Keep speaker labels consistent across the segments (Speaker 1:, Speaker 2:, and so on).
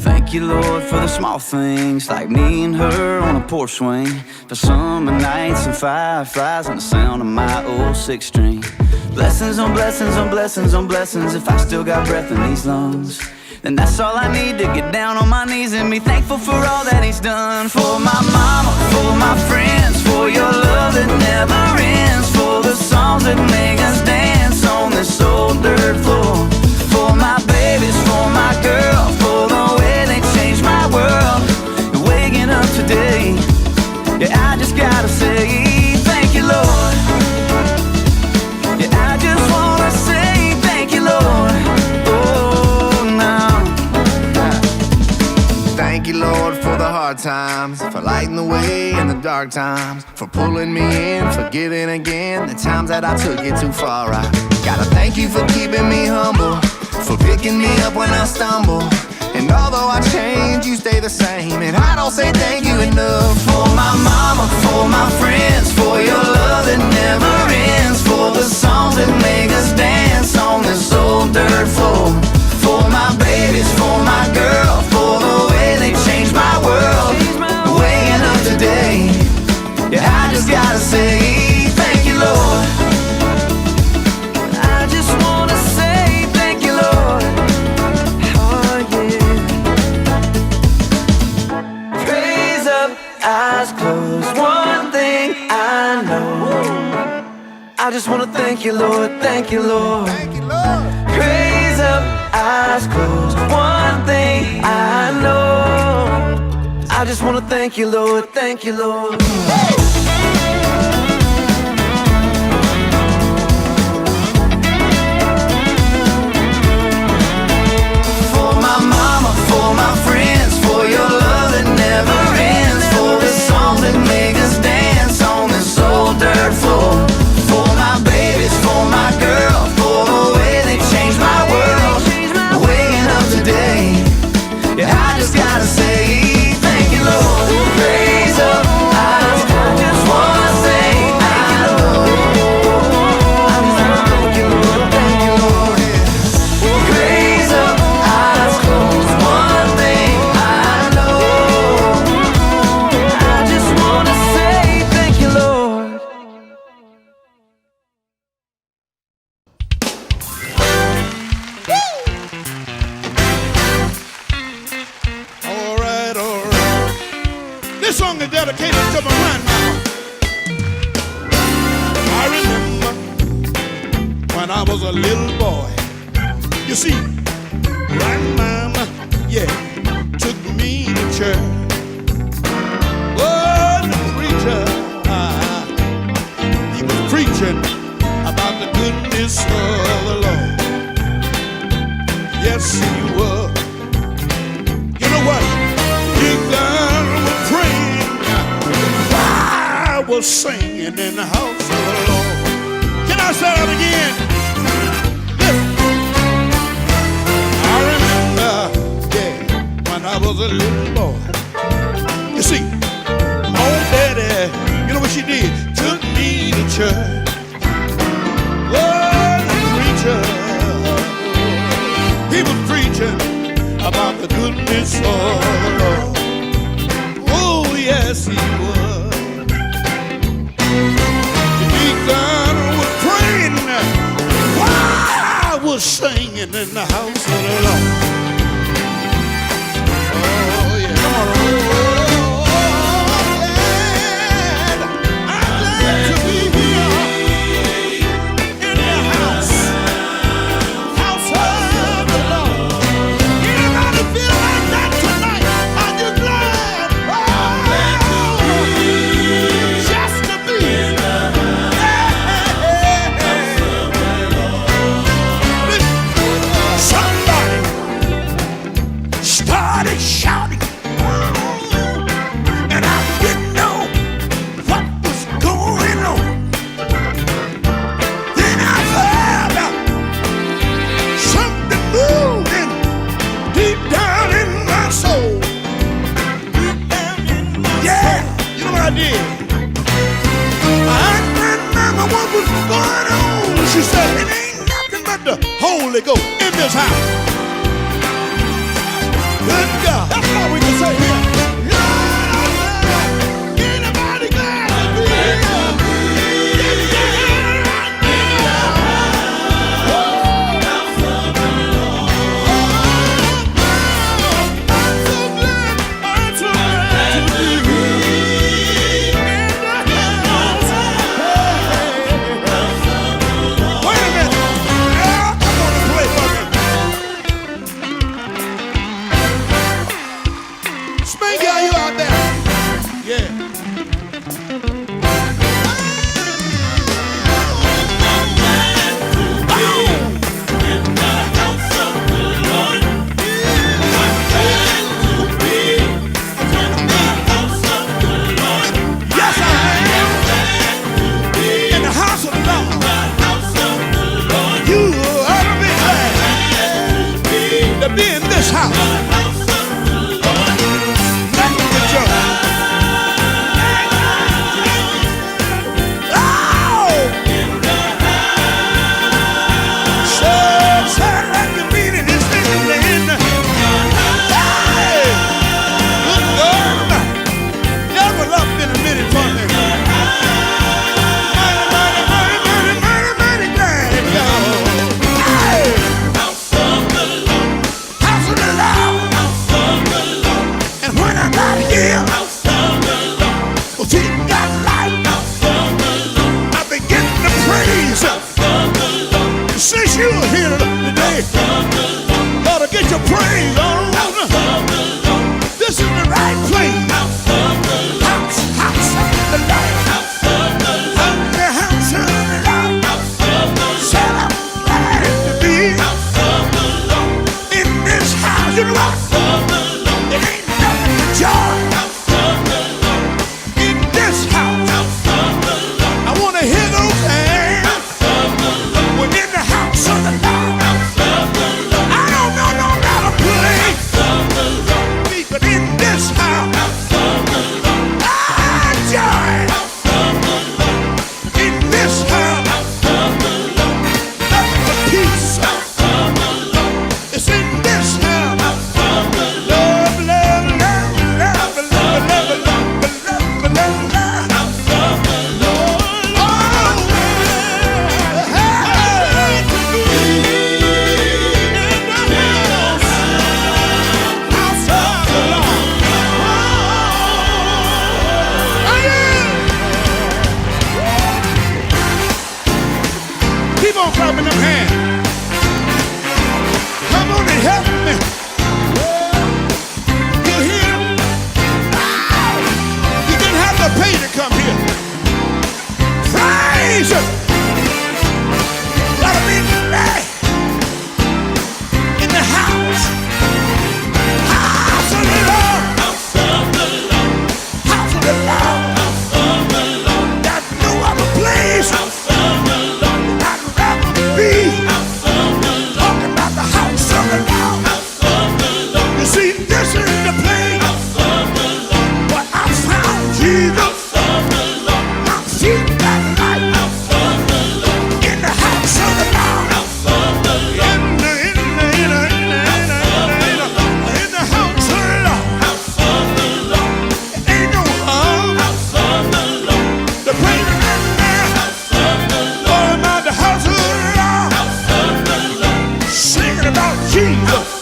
Speaker 1: Thank you, Lord, for the small things, like me and her on a porch swing, for summer nights and fireflies and the sound of my old six string. Blessings on blessings on blessings on blessings. If I still got breath in these lungs, then that's all I need to get down on my knees and be thankful for all that he's done. For my mama, for my friends, for your love that never ends, for the songs that make us dance on this old dirt floor. For my babies, for my girl, for the way they changed my world. And waking up today, yeah, I just gotta say thank you, Lord. Yeah, I just wanna say thank you, Lord. Oh, now.
Speaker 2: Thank you, Lord, for the hard times, for lighting the way in the dark times, for pulling me in, for giving again the times that I took it too far. I gotta thank you for keeping me humble, for picking me up when I stumble. And although I change, you stay the same, and I don't say thank you enough.
Speaker 1: For my mama, for my friends, for your love that never ends, for the songs that make us dance on this old dirt floor. For my babies, for my girl, for the way they changed my world. Waking up today, yeah, I just gotta say thank you, Lord. I just wanna say thank you, Lord. Oh, yeah. Praise up, eyes closed, one thing I know. I just wanna thank you, Lord, thank you, Lord.
Speaker 2: Thank you, Lord.
Speaker 1: Praise up, eyes closed, one thing I know. I just wanna thank you, Lord, thank you, Lord. For my mama, for my friends, for your love that never ends, for the songs that make us dance on this old dirt floor. For my babies, for my girl, for the way they changed my world. Waking up today, yeah, I just gotta say thank you, Lord. Praise up, I just wanna say thank you, Lord. I just wanna thank you, Lord, thank you, Lord. Praise up, eyes closed, one thing I know. I just wanna say thank you, Lord.
Speaker 3: All right, all right. This song is dedicated to my grandmama. I remember when I was a little boy. You see, grandmama, yeah, took me to church. Oh, the preacher, he was preaching about the goodness of the Lord. Yes, he was. You know what? Big God was praying. I was singing in the house of the Lord. Can I say that again? Listen. I remember, yeah, when I was a little boy. You see, my old daddy, you know what she did? Took me to church. Oh, the preacher, he was preaching about the goodness of the Lord. Oh, yes, he was. The deacon was praying while I was singing in the house of the Lord. Oh, yeah. Come on. Oh, yeah. I'm glad to be here in the house of the Lord. Anybody feel like that tonight? Are you glad? Oh, just to be in the Somebody started shouting, and I didn't know what was going on. Then I heard something moving deep down in my soul. Yeah, you know what I did? I asked my mama what was going on. She said, it ain't nothing but the Holy Ghost in this house. Good God. It ain't nothing but joy in this house. I want to hear those hands within the house of the Lord. I don't know no other place, but in this house, joy in this house, nothing but peace. It's in this house. Love, love, love, love, love, love, love, love, love, keep on clapping them hands. Come on and help me. You hear? You didn't have to pay to come here. Praise Him. Gotta be there in the house. House of the Lord. House of the Lord. There's no other place I'd rather be. Talking about the house of the Lord. You see, this is the place where I found Jesus. I'm seeing that light in the house of the Lord. In the house of the Lord. Ain't no harm. The pain in there. Going about the house of the Lord. Singing about Jesus.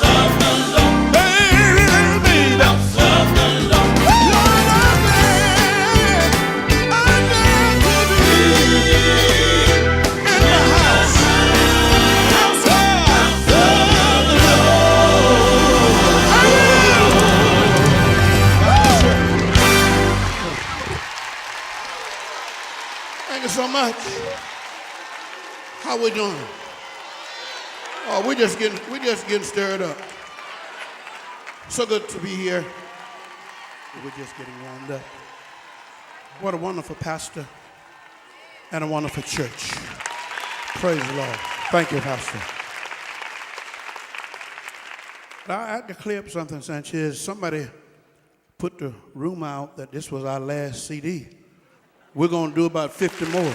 Speaker 3: Baby, baby. Lord, I'm glad to be in the house of the Lord. Thank you so much. How we doing? Oh, we just getting stirred up. So good to be here. We're just getting warmed up. What a wonderful pastor and a wonderful church. Praise the Lord. Thank you, Pastor. I had to clear up something, Sanchez. Somebody put the rumor out that this was our last CD. We're going to do about 50 more.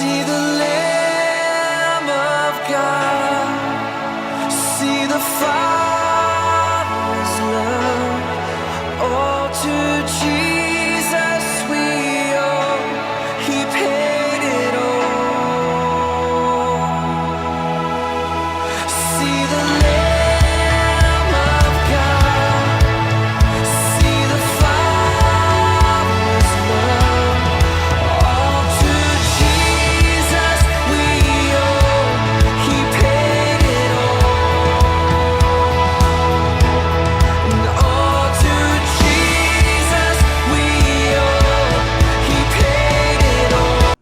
Speaker 1: See the Lamb of God. See the Father's love. All to Jesus we owe. He paid it all. See the Lamb of God. See the Father's love. All to Jesus we owe. He paid it all. And all to Jesus we owe. He paid it all.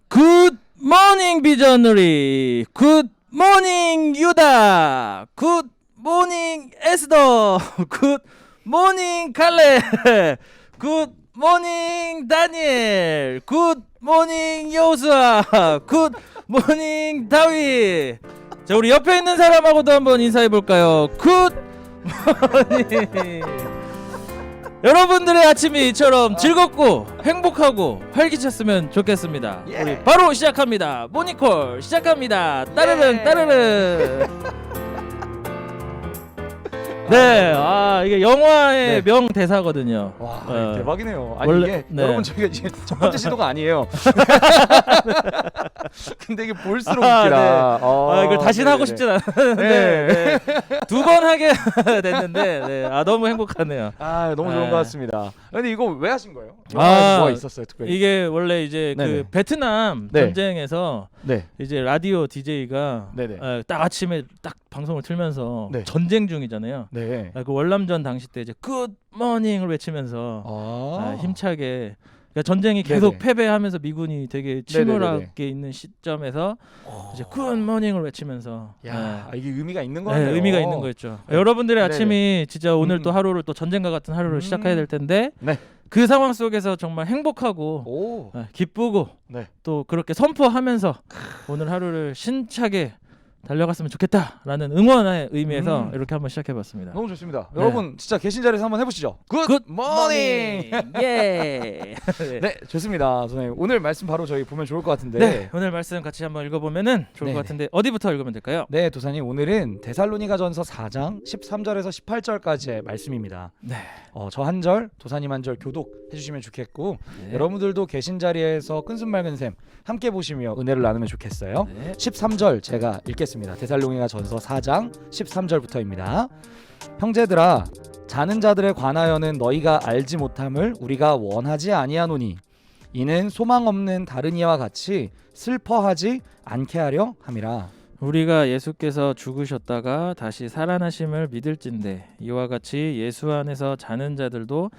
Speaker 4: 굿 모닝 비전너리, 굿 모닝 유다, 굿 모닝 에스더, 굿 모닝 칼레, 굿 모닝 다니엘, 굿 모닝 요수아, 굿 모닝 다윗. 자, 우리 옆에 있는 사람하고도 한번 인사해 볼까요? 굿 모닝. 여러분들의 아침이 이처럼 즐겁고 행복하고 활기찼으면 좋겠습니다. 우리 바로 시작합니다. 모닝콜 시작합니다. 따르릉 따르릉. 네, 이게 영화의 명 대사거든요.
Speaker 5: 와, 대박이네요. 아니
Speaker 4: 원래-
Speaker 5: 이게
Speaker 4: 네.
Speaker 5: 여러분 저희가 이제 첫 번째 시도가 아니에요. 근데 이게 볼수록
Speaker 4: 아,
Speaker 5: 웃기다.
Speaker 4: 네. 이걸 다시는 하고 싶진 않은데 두 번 하게 됐는데 너무 행복하네요.
Speaker 5: 너무 좋은
Speaker 4: 네.
Speaker 5: 것 같습니다. 근데 이거 왜 하신 거예요?
Speaker 4: 아,
Speaker 5: 뭐가 있었어요, 특별히?
Speaker 4: 이게 원래 이제
Speaker 5: 네네.
Speaker 4: 그 베트남
Speaker 5: 네.
Speaker 4: 전쟁에서
Speaker 5: 네,
Speaker 4: 이제 라디오 DJ가
Speaker 5: 네네.
Speaker 4: 딱 아침에 딱 방송을 틀면서
Speaker 5: 네.
Speaker 4: 전쟁 중이잖아요.
Speaker 5: 네.
Speaker 4: 그 월남전 당시 때 이제 굿 모닝을 외치면서 힘차게, 그러니까 전쟁이 계속
Speaker 5: 네네.
Speaker 4: 패배하면서 미군이 되게 침울하게 있는 시점에서 이제 굿 모닝을 외치면서
Speaker 5: 야, 이게 의미가 있는
Speaker 4: 네,
Speaker 5: 거네요.
Speaker 4: 의미가 있는 거였죠. 여러분들의
Speaker 5: 네네.
Speaker 4: 아침이 진짜 오늘 또
Speaker 5: 음.
Speaker 4: 하루를 또 전쟁과 같은 하루를 시작해야 될 텐데
Speaker 5: 네.
Speaker 4: 그 상황 속에서 정말 행복하고
Speaker 5: 오.
Speaker 4: 기쁘고
Speaker 5: 네.
Speaker 4: 또 그렇게 선포하면서 오늘 하루를 신차게 달려갔으면 좋겠다라는 응원의 의미에서 이렇게 한번 시작해봤습니다.
Speaker 5: 너무 좋습니다.
Speaker 4: 네.
Speaker 5: 여러분 진짜 계신 자리에서 한번 해보시죠. 굿 모닝.
Speaker 4: 예.
Speaker 5: 네, 좋습니다. 선생님 오늘 말씀 바로 저희 보면 좋을 것 같은데.
Speaker 4: 네, 오늘 말씀 같이 한번 읽어보면은 좋을
Speaker 5: 네네.
Speaker 4: 것 같은데 어디부터 읽으면 될까요?
Speaker 5: 네, 도사님 오늘은 데살로니가전서 4장 13절에서 18절까지의 말씀입니다.
Speaker 4: 네.
Speaker 5: 저 한 절, 도사님 한 절 교독해 주시면 좋겠고
Speaker 4: 네.
Speaker 5: 여러분들도 계신 자리에서 끈순 맑은 샘 함께 보시며 은혜를 나누면 좋겠어요.
Speaker 4: 네.
Speaker 5: 13절 제가 읽겠습니다. 데살로니가전서 4장 13절부터입니다. 형제들아, 자는 자들에 관하여는 너희가 알지 못함을 우리가 원하지 아니하노니 이는 소망 없는 다른 이와 같이 슬퍼하지 않게 하려 함이라.
Speaker 4: 우리가 예수께서 죽으셨다가 다시 살아나심을 믿을진대 이와 같이 예수 안에서 자는 자들도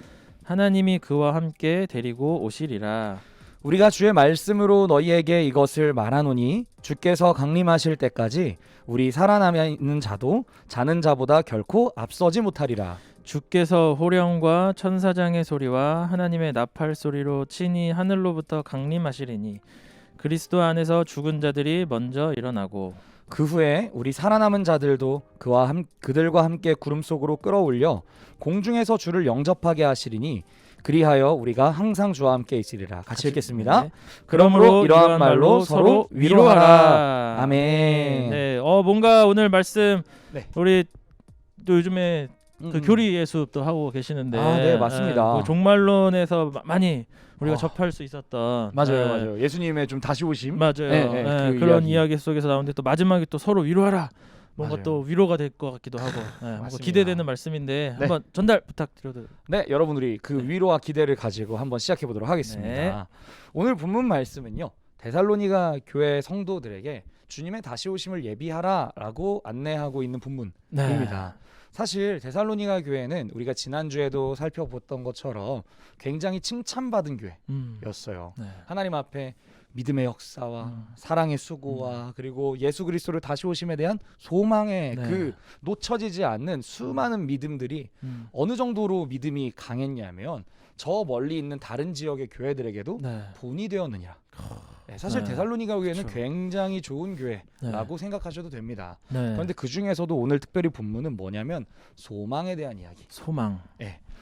Speaker 4: 하나님이 그와 함께 데리고 오시리라.
Speaker 5: 우리가 주의 말씀으로 너희에게 이것을 말하노니 주께서 강림하실 때까지 우리 살아남아 있는 자도 자는 자보다 결코 앞서지 못하리라.
Speaker 4: 주께서 호령과 천사장의 소리와 하나님의 나팔 소리로 친히 하늘로부터 강림하시리니 그리스도 안에서 죽은 자들이 먼저 일어나고
Speaker 5: 그 후에 우리 살아남은 자들도 그들과 함께 구름 속으로 끌어올려 공중에서 주를 영접하게 하시리니 그리하여 우리가 항상 주와 함께 있으리라. 같이 읽겠습니다.
Speaker 4: 네.
Speaker 5: 그러므로 이러한 말로 서로 위로하라. 아멘.
Speaker 4: 네, 뭔가 오늘 말씀
Speaker 5: 네.
Speaker 4: 우리 또 요즘에 그 교리 예수도 하고 계시는데
Speaker 5: 네, 맞습니다.
Speaker 4: 그 종말론에서 많이 우리가
Speaker 5: 아.
Speaker 4: 접할 수 있었던
Speaker 5: 맞아요. 예수님의 좀 다시 오심.
Speaker 4: 맞아요.
Speaker 5: 그
Speaker 4: 그런
Speaker 5: 이야기.
Speaker 4: 이야기 속에서 나오는데 또 마지막에 또 서로 위로하라. 뭔가
Speaker 5: 맞아요.
Speaker 4: 또 위로가 될 것 같기도 하고 뭔가
Speaker 5: 맞습니다.
Speaker 4: 기대되는 말씀인데
Speaker 5: 네.
Speaker 4: 한번 전달 부탁드려도.
Speaker 5: 네, 여러분 우리 그 위로와 기대를 가지고 한번 시작해 보도록 하겠습니다.
Speaker 4: 네.
Speaker 5: 오늘 본문 말씀은요. 데살로니가 교회 성도들에게 주님의 다시 오심을 예비하라라고 안내하고 있는 본문입니다. 사실 데살로니가 교회는 우리가 지난주에도 살펴봤던 것처럼 굉장히 칭찬받은 교회였어요.
Speaker 4: 네.
Speaker 5: 하나님 앞에 믿음의 역사와 사랑의 수고와 그리고 예수 그리스도를 다시 오심에 대한 소망의
Speaker 4: 네.
Speaker 5: 그 놓쳐지지 않는 수많은 믿음들이 어느 정도로 믿음이 강했냐면 저 멀리 있는 다른 지역의 교회들에게도
Speaker 4: 네.
Speaker 5: 본이 되었느냐. 네, 사실
Speaker 4: 네.
Speaker 5: 데살로니가 교회는
Speaker 4: 그쵸.
Speaker 5: 굉장히 좋은 교회라고 생각하셔도 됩니다.
Speaker 4: 네.
Speaker 5: 그런데 그 중에서도 오늘 특별히 본문은 뭐냐면 소망에 대한 이야기.
Speaker 4: 소망.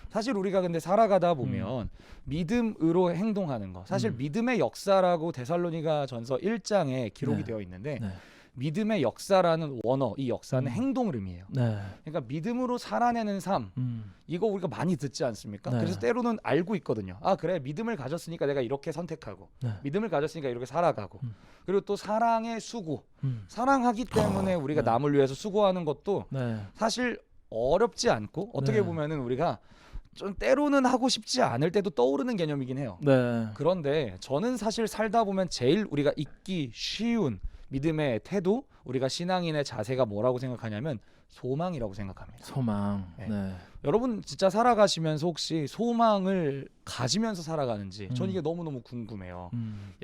Speaker 5: 사실 우리가 근데 살아가다 보면 믿음으로 행동하는 거. 사실 믿음의 역사라고 데살로니가 전서 1장에 기록이
Speaker 4: 네.
Speaker 5: 되어 있는데
Speaker 4: 네.
Speaker 5: 믿음의 역사라는 원어, 이 역사는 행동을 의미해요.
Speaker 4: 네.
Speaker 5: 그러니까 믿음으로 살아내는 삶. 이거 우리가 많이 듣지 않습니까?
Speaker 4: 네.
Speaker 5: 그래서 때로는 알고 있거든요. 아 그래 믿음을 가졌으니까 내가 이렇게 선택하고
Speaker 4: 네.
Speaker 5: 믿음을 가졌으니까 이렇게 살아가고 그리고 또 사랑의 수고 사랑하기
Speaker 4: 아,
Speaker 5: 때문에 우리가 남을 위해서 수고하는 것도
Speaker 4: 네.
Speaker 5: 사실 어렵지 않고 어떻게
Speaker 4: 네.
Speaker 5: 보면은 우리가 좀 때로는 하고 싶지 않을 때도 떠오르는 개념이긴 해요.
Speaker 4: 네.
Speaker 5: 그런데 저는 사실 살다 보면 제일 우리가 잊기 쉬운 믿음의 태도, 우리가 신앙인의 자세가 뭐라고 생각하냐면 소망이라고 생각합니다.
Speaker 4: 소망.
Speaker 5: 네.
Speaker 4: 네.
Speaker 5: 여러분 진짜 살아가시면서 혹시 소망을 가지면서 살아가는지 전 이게 너무너무 궁금해요.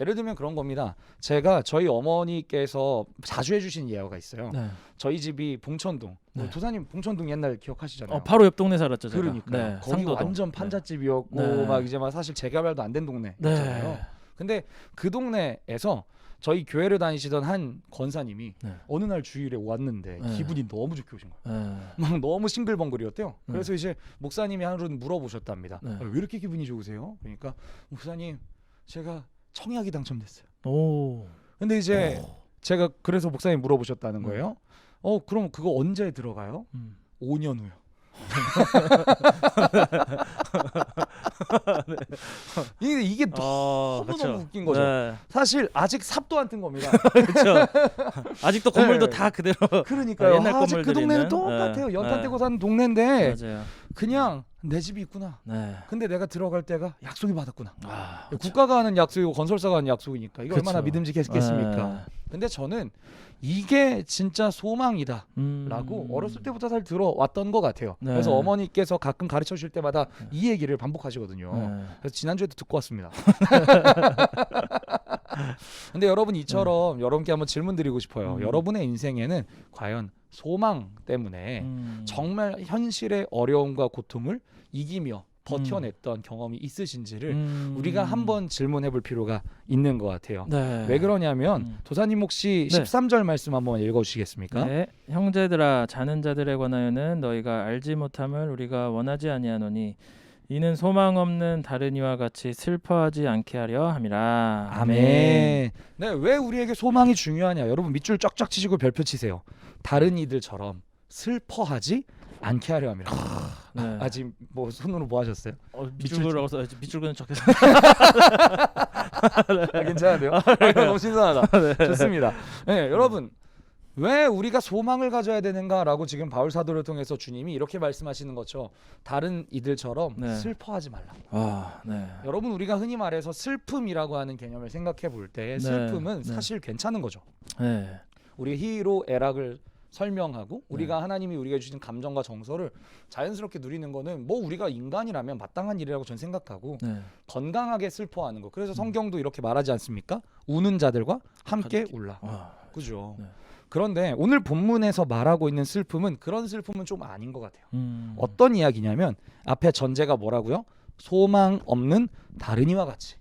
Speaker 5: 예를 들면 그런 겁니다. 제가 저희 어머니께서 자주 해주신 예화가 있어요.
Speaker 4: 네.
Speaker 5: 저희 집이 봉천동.
Speaker 4: 네.
Speaker 5: 도사님 봉천동 옛날 기억하시잖아요.
Speaker 4: 바로 옆 동네 살았죠. 제가.
Speaker 5: 그러니까
Speaker 4: 네.
Speaker 5: 거기
Speaker 4: 상도동.
Speaker 5: 완전 판잣집이었고
Speaker 4: 네.
Speaker 5: 막 이제 막 사실 재개발도 안 된 동네였잖아요.
Speaker 4: 네.
Speaker 5: 근데 그 동네에서 저희 교회를 다니시던 한 권사님이
Speaker 4: 네.
Speaker 5: 어느 날 주일에 왔는데
Speaker 4: 네.
Speaker 5: 기분이 너무 좋게 오신 거예요.
Speaker 4: 네.
Speaker 5: 막 너무 싱글벙글이었대요.
Speaker 4: 네.
Speaker 5: 그래서 이제 목사님이 하루는 물어보셨답니다.
Speaker 4: 네.
Speaker 5: 아, 왜 이렇게 기분이 좋으세요? 그러니까 목사님 제가 청약이 당첨됐어요.
Speaker 4: 오.
Speaker 5: 근데 이제 제가 그래서 목사님 물어보셨다는 거예요. 그럼 그거 언제 들어가요? 5년 후요. 이게 너무
Speaker 4: 그쵸.
Speaker 5: 웃긴 거죠.
Speaker 4: 네.
Speaker 5: 사실 아직 삽도 안 튼 겁니다.
Speaker 4: 그렇죠. 아직도 건물도
Speaker 5: 네.
Speaker 4: 다 그대로.
Speaker 5: 그러니까요.
Speaker 4: 옛날
Speaker 5: 아직 그
Speaker 4: 건물들이
Speaker 5: 동네는
Speaker 4: 있는?
Speaker 5: 똑같아요.
Speaker 4: 네.
Speaker 5: 연탄
Speaker 4: 네.
Speaker 5: 떼고 사는 동네인데
Speaker 4: 맞아요.
Speaker 5: 그냥 내 집이 있구나.
Speaker 4: 네.
Speaker 5: 근데 내가 들어갈 때가 약속이 받았구나.
Speaker 4: 아,
Speaker 5: 국가가 하는 약속이고 건설사가 하는 약속이니까 이거
Speaker 4: 그쵸.
Speaker 5: 얼마나 믿음직했겠습니까? 근데 저는 이게 진짜 소망이다 라고 어렸을 때부터 잘 들어왔던 것 같아요.
Speaker 4: 네.
Speaker 5: 그래서 어머니께서 가끔 가르쳐 주실 때마다 이 얘기를 반복하시거든요.
Speaker 4: 네.
Speaker 5: 그래서 지난주에도 듣고 왔습니다. 근데 여러분 이처럼 여러분께 한번 질문 드리고 싶어요. 여러분의 인생에는 과연 소망 때문에 정말 현실의 어려움과 고통을 이기며 버텨냈던 경험이 있으신지를 우리가 한번 질문해 볼 필요가 있는 것 같아요.
Speaker 4: 네.
Speaker 5: 왜 그러냐면 도사님 혹시
Speaker 4: 네.
Speaker 5: 13절 말씀 한번 읽어주시겠습니까?
Speaker 4: 네. 형제들아 자는 자들에 관하여는 너희가 알지 못함을 우리가 원하지 아니하노니 이는 소망 없는 다른 이와 같이 슬퍼하지 않게 하려 함이라.
Speaker 5: 아멘. 네, 왜 우리에게 소망이 중요하냐? 여러분 밑줄 쫙쫙 치시고 별표 치세요. 다른 이들처럼 슬퍼하지 않게 하려 함이라.
Speaker 4: 네.
Speaker 5: 아직 뭐 손으로 뭐 하셨어요?
Speaker 4: 밑줄그라고 써야지. 밑줄그는 적혀서.
Speaker 5: 괜찮은데요? 너무 신선하다. 좋습니다. 네, 여러분 왜 우리가 소망을 가져야 되는가라고 지금 바울 사도를 통해서 주님이 이렇게 말씀하시는 것처럼 다른 이들처럼
Speaker 4: 네.
Speaker 5: 슬퍼하지 말라.
Speaker 4: 아, 네.
Speaker 5: 여러분 우리가 흔히 말해서 슬픔이라고 하는 개념을 생각해 볼 때
Speaker 4: 네.
Speaker 5: 슬픔은
Speaker 4: 네.
Speaker 5: 사실 괜찮은 거죠.
Speaker 4: 네.
Speaker 5: 우리 희로애락을 설명하고 우리가 하나님이 우리에게 주신 감정과 정서를 자연스럽게 누리는 거는 뭐 우리가 인간이라면 마땅한 일이라고 저는 생각하고
Speaker 4: 네.
Speaker 5: 건강하게 슬퍼하는 거. 그래서 성경도 이렇게 말하지 않습니까? 우는 자들과 함께 울라.
Speaker 4: 아,
Speaker 5: 그죠?
Speaker 4: 네.
Speaker 5: 그런데 오늘 본문에서 말하고 있는 슬픔은 그런 슬픔은 좀 아닌 것 같아요. 어떤 이야기냐면 앞에 전제가 뭐라고요? 소망 없는 다른 이와 같이.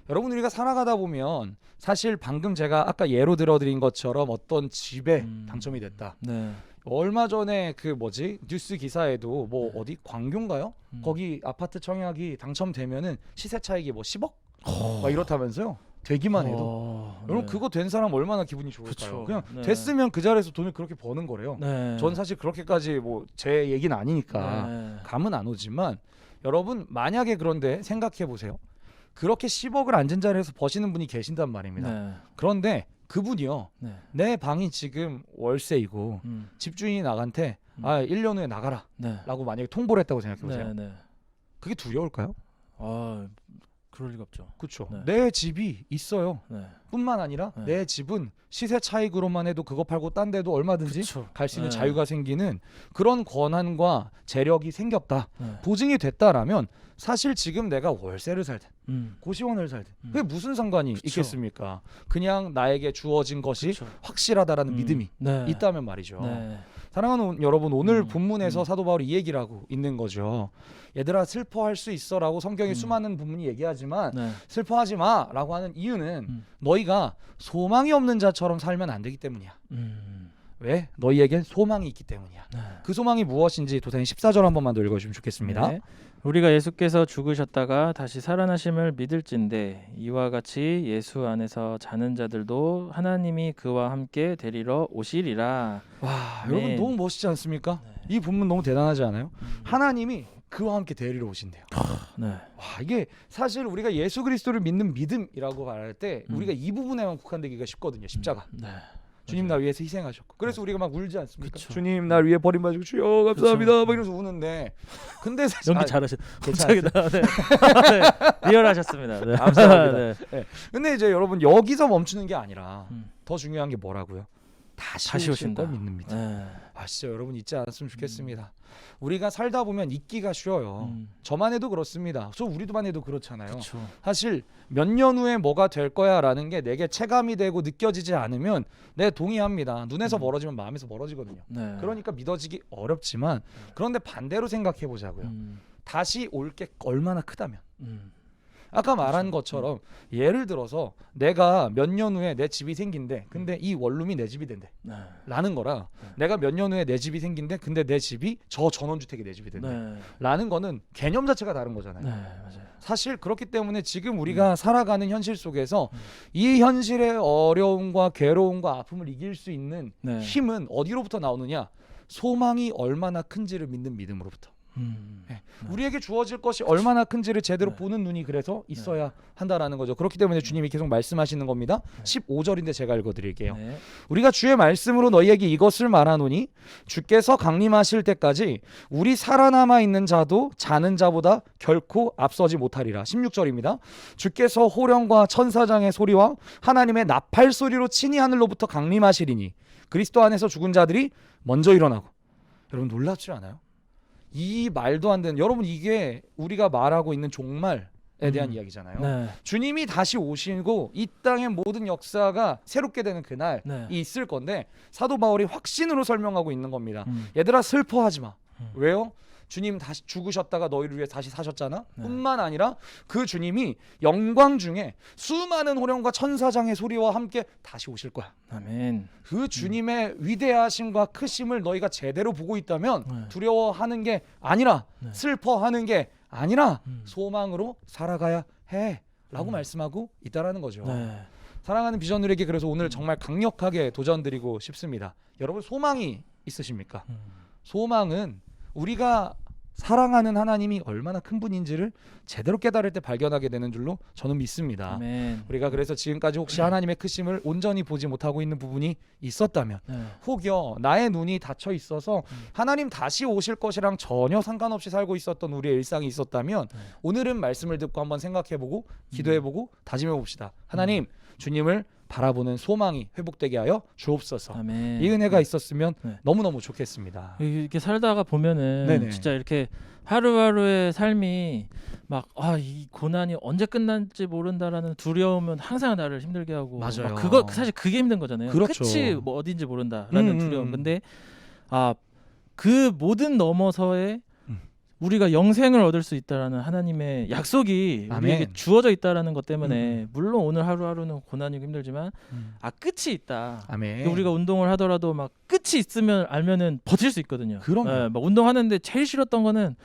Speaker 5: 여러분 우리가 살아가다 보면 사실 방금 제가 아까 예로 들어드린 것처럼 어떤 집에 당첨이 됐다.
Speaker 4: 네.
Speaker 5: 얼마 전에 그 뭐지 뉴스 기사에도 뭐 어디 광교인가요? 거기 아파트 청약이 당첨되면은 시세 차익이 뭐 10억? 막 이렇다면서요? 되기만 해도. 여러분
Speaker 4: 네.
Speaker 5: 그거 된 사람 얼마나 기분이 좋을까요?
Speaker 4: 그쵸.
Speaker 5: 그냥
Speaker 4: 네.
Speaker 5: 됐으면 그 자리에서 돈을 그렇게 버는 거래요.
Speaker 4: 네.
Speaker 5: 전 사실 그렇게까지 뭐 제 얘기는 아니니까
Speaker 4: 네.
Speaker 5: 감은 안 오지만 여러분 만약에 그런데 생각해 보세요. 그렇게 10억을 앉은 자리에서 버시는 분이 계신단 말입니다.
Speaker 4: 네.
Speaker 5: 그런데 그분이요.
Speaker 4: 네.
Speaker 5: 내 방이 지금 월세이고 집주인이 나한테 1년 후에 나가라
Speaker 4: 네.
Speaker 5: 라고 만약에 통보를 했다고 생각해 보세요.
Speaker 4: 네. 네.
Speaker 5: 그게 두려울까요?
Speaker 4: 아, 그럴 리가 없죠.
Speaker 5: 그렇죠.
Speaker 4: 네.
Speaker 5: 내 집이 있어요.
Speaker 4: 네.
Speaker 5: 뿐만 아니라
Speaker 4: 네.
Speaker 5: 내 집은 시세 차익으로만 해도 그거 팔고 딴 데도 얼마든지
Speaker 4: 그쵸.
Speaker 5: 갈 수 있는
Speaker 4: 네.
Speaker 5: 자유가 생기는 그런 권한과 재력이 생겼다.
Speaker 4: 네.
Speaker 5: 보증이 됐다라면 사실 지금 내가 월세를 살든 고시원을 살든 그게 무슨 상관이
Speaker 4: 그쵸.
Speaker 5: 있겠습니까? 그냥 나에게 주어진 것이
Speaker 4: 그쵸.
Speaker 5: 확실하다라는 믿음이
Speaker 4: 네.
Speaker 5: 있다면 말이죠.
Speaker 4: 네.
Speaker 5: 사랑하는 여러분, 오늘 본문에서 사도 바울이 이 얘기를 하고 있는 거죠. 얘들아 슬퍼할 수 있어라고 성경에 수많은 부분이 얘기하지만
Speaker 4: 네.
Speaker 5: 슬퍼하지 마라고 하는 이유는 너희가 소망이 없는 자처럼 살면 안 되기 때문이야. 왜? 너희에겐 소망이 있기 때문이야.
Speaker 4: 네.
Speaker 5: 그 소망이 무엇인지 도사님 14절 한 번만 더 읽어주시면 좋겠습니다.
Speaker 4: 네. 우리가 예수께서 죽으셨다가 다시 살아나심을 믿을진대 이와 같이 예수 안에서 자는 자들도 하나님이 그와 함께 데리러 오시리라.
Speaker 5: 와,
Speaker 4: 네.
Speaker 5: 여러분 너무 멋있지 않습니까? 이 본문 너무 대단하지 않아요? 하나님이 그와 함께 데리러 오신대요.
Speaker 4: 네.
Speaker 5: 와, 이게 사실 우리가 예수 그리스도를 믿는 믿음이라고 말할 때 우리가 이 부분에만 국한되기가 쉽거든요. 십자가.
Speaker 4: 네.
Speaker 5: 주님 나 위해서 희생하셨고 그래서 우리가 막 울지 않습니까?
Speaker 4: 그쵸.
Speaker 5: 주님 날 위해 버림받으시고 주여 감사합니다 막 이러면서 우는데 근데 사실
Speaker 4: 연기 잘하셨.
Speaker 5: 괜찮았어요.
Speaker 4: 갑자기 네. 리얼하셨습니다. 네.
Speaker 5: 감사합니다.
Speaker 4: 네.
Speaker 5: 근데 이제 여러분 여기서 멈추는 게 아니라
Speaker 4: 음.
Speaker 5: 더 중요한 게 뭐라고요? 다시
Speaker 4: 다시
Speaker 5: 오실
Speaker 4: 오신다.
Speaker 5: 걸 믿는 믿음.
Speaker 4: 네.
Speaker 5: 아 진짜 여러분 잊지 않았으면 좋겠습니다. 우리가 살다 보면 잊기가 쉬워요.
Speaker 4: 음.
Speaker 5: 저만 해도 그렇습니다. 저 우리도만 해도 그렇잖아요.
Speaker 4: 그렇죠.
Speaker 5: 사실 몇 년 후에 뭐가 될 거야라는 게 내게 체감이 되고 느껴지지 않으면 내 동의합니다. 눈에서 멀어지면 마음에서 멀어지거든요.
Speaker 4: 네.
Speaker 5: 그러니까 믿어지기 어렵지만 그런데 반대로 생각해 보자고요. 다시 올 게 얼마나 크다면. 아까 말한 것처럼 예를 들어서 내가 몇 년 후에 내 집이 생긴대. 근데 이 원룸이 내 집이 된대.
Speaker 4: 네.
Speaker 5: 라는 거라 내가 몇 년 후에 내 집이 생긴대. 근데 내 집이 저 전원주택이 내 집이 된대.
Speaker 4: 네.
Speaker 5: 라는 거는 개념 자체가 다른 거잖아요.
Speaker 4: 네. 맞아요.
Speaker 5: 사실 그렇기 때문에 지금 우리가 살아가는 현실 속에서 이 현실의 어려움과 괴로움과 아픔을 이길 수 있는
Speaker 4: 네.
Speaker 5: 힘은 어디로부터 나오느냐? 소망이 얼마나 큰지를 믿는 믿음으로부터. 네. 우리에게 주어질 것이 얼마나 큰지를 제대로 보는 눈이 그래서 있어야 한다라는 거죠. 그렇기 때문에 주님이 계속 말씀하시는 겁니다. 15절인데 제가 읽어드릴게요.
Speaker 4: 네.
Speaker 5: 우리가 주의 말씀으로 너희에게 이것을 말하노니 주께서 강림하실 때까지 우리 살아남아 있는 자도 자는 자보다 결코 앞서지 못하리라. 16절입니다. 주께서 호령과 천사장의 소리와 하나님의 나팔 소리로 친히 하늘로부터 강림하시리니 그리스도 안에서 죽은 자들이 먼저 일어나고. 여러분 놀랍지 않아요? 이 말도 안 되는, 여러분 이게 우리가 말하고 있는 종말에 대한 이야기잖아요.
Speaker 4: 네.
Speaker 5: 주님이 다시 오시고 이 땅의 모든 역사가 새롭게 되는 그날이
Speaker 4: 네.
Speaker 5: 있을 건데 사도 바울이 확신으로 설명하고 있는 겁니다.
Speaker 4: 음.
Speaker 5: 얘들아 슬퍼하지 마. 왜요? 주님 다시 죽으셨다가 너희를 위해 다시 사셨잖아.
Speaker 4: 네.
Speaker 5: 뿐만 아니라 그 주님이 영광 중에 수많은 호령과 천사장의 소리와 함께 다시 오실 거야.
Speaker 4: 아멘.
Speaker 5: 그 주님의 위대하심과 크심을 너희가 제대로 보고 있다면
Speaker 4: 네.
Speaker 5: 두려워하는 게 아니라
Speaker 4: 네.
Speaker 5: 슬퍼하는 게 아니라 소망으로 살아가야 해 라고 말씀하고 있다라는 거죠.
Speaker 4: 네.
Speaker 5: 사랑하는 비전들에게 그래서 오늘 정말 강력하게 도전드리고 싶습니다. 여러분 소망이 있으십니까? 소망은 우리가 사랑하는 하나님이 얼마나 큰 분인지를 제대로 깨달을 때 발견하게 되는 줄로 저는 믿습니다.
Speaker 4: 아멘.
Speaker 5: 우리가 그래서 지금까지 혹시 하나님의 크심을 온전히 보지 못하고 있는 부분이 있었다면
Speaker 4: 네.
Speaker 5: 혹여 나의 눈이 닫혀 있어서 하나님 다시 오실 것이랑 전혀 상관없이 살고 있었던 우리의 일상이 있었다면 오늘은 말씀을 듣고 한번 생각해보고 기도해보고 다짐해봅시다. 하나님 주님을 바라보는 소망이 회복되게 하여 주옵소서.
Speaker 4: 아멘.
Speaker 5: 이 은혜가 있었으면
Speaker 4: 네.
Speaker 5: 너무너무 좋겠습니다.
Speaker 4: 이렇게 살다가 보면은
Speaker 5: 네네.
Speaker 4: 진짜 이렇게 하루하루의 삶이 막 이 고난이 언제 끝날지 모른다라는 두려움은 항상 나를 힘들게 하고
Speaker 5: 맞아요.
Speaker 4: 막 그거 사실 그게 힘든 거잖아요.
Speaker 5: 그렇죠.
Speaker 4: 끝이 뭐 어딘지 모른다라는 두려움. 근데 그 모든 너머서에 우리가 영생을 얻을 수 있다라는 하나님의 약속이
Speaker 5: 아멘.
Speaker 4: 우리에게 주어져 있다라는 것 때문에 물론 오늘 하루하루는 고난이고 힘들지만 끝이 있다.
Speaker 5: 아멘.
Speaker 4: 우리가 운동을 하더라도 막 끝이 있으면 알면은 버틸 수 있거든요.
Speaker 5: 그럼요.
Speaker 4: 예, 막 운동하는데 제일 싫었던 거는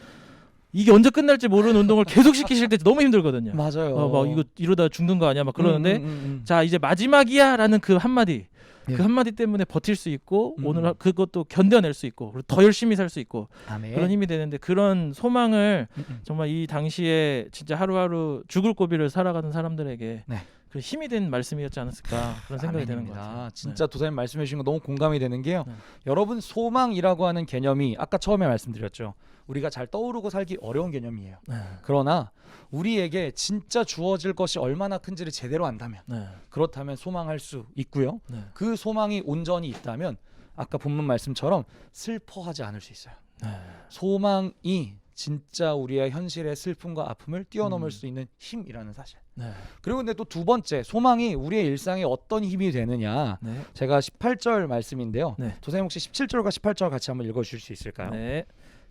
Speaker 4: 이게 언제 끝날지 모르는 운동을 계속 시키실 때 너무 힘들거든요.
Speaker 5: 맞아요.
Speaker 4: 막 이거 이러다 죽는 거 아니야 막 그러는데 자 이제 마지막이야라는 그 한마디
Speaker 5: 예.
Speaker 4: 그 한마디 때문에 버틸 수 있고 오늘 그것도 견뎌낼 수 있고 그리고 더 열심히 살 수 있고
Speaker 5: 아멘.
Speaker 4: 그런 힘이 되는데 그런 소망을 정말 이 당시에 진짜 하루하루 죽을 고비를 살아가는 사람들에게
Speaker 5: 네.
Speaker 4: 그 힘이 된 말씀이었지 않았을까 그런 생각이 드는 것
Speaker 5: 아멘입니다.
Speaker 4: 같아요.
Speaker 5: 진짜 도사님 말씀해 주신 거 너무 공감이 되는 게요.
Speaker 4: 네.
Speaker 5: 여러분 소망이라고 하는 개념이 아까 처음에 말씀드렸죠. 우리가 잘 떠오르고 살기 어려운 개념이에요.
Speaker 4: 네.
Speaker 5: 그러나 우리에게 진짜 주어질 것이 얼마나 큰지를 제대로 안다면
Speaker 4: 네.
Speaker 5: 그렇다면 소망할 수 있고요.
Speaker 4: 네.
Speaker 5: 그 소망이 온전히 있다면 아까 본문 말씀처럼 슬퍼하지 않을 수 있어요.
Speaker 4: 네.
Speaker 5: 소망이 진짜 우리의 현실의 슬픔과 아픔을 뛰어넘을
Speaker 4: 음.
Speaker 5: 수 있는 힘이라는 사실.
Speaker 4: 네.
Speaker 5: 그리고 근데 또 두 번째, 소망이 우리의 일상에 어떤 힘이 되느냐.
Speaker 4: 네.
Speaker 5: 제가 18절 말씀인데요.
Speaker 4: 네.
Speaker 5: 도사님 혹시 17절과 18절 같이 한번 읽어주실 수 있을까요?
Speaker 4: 네.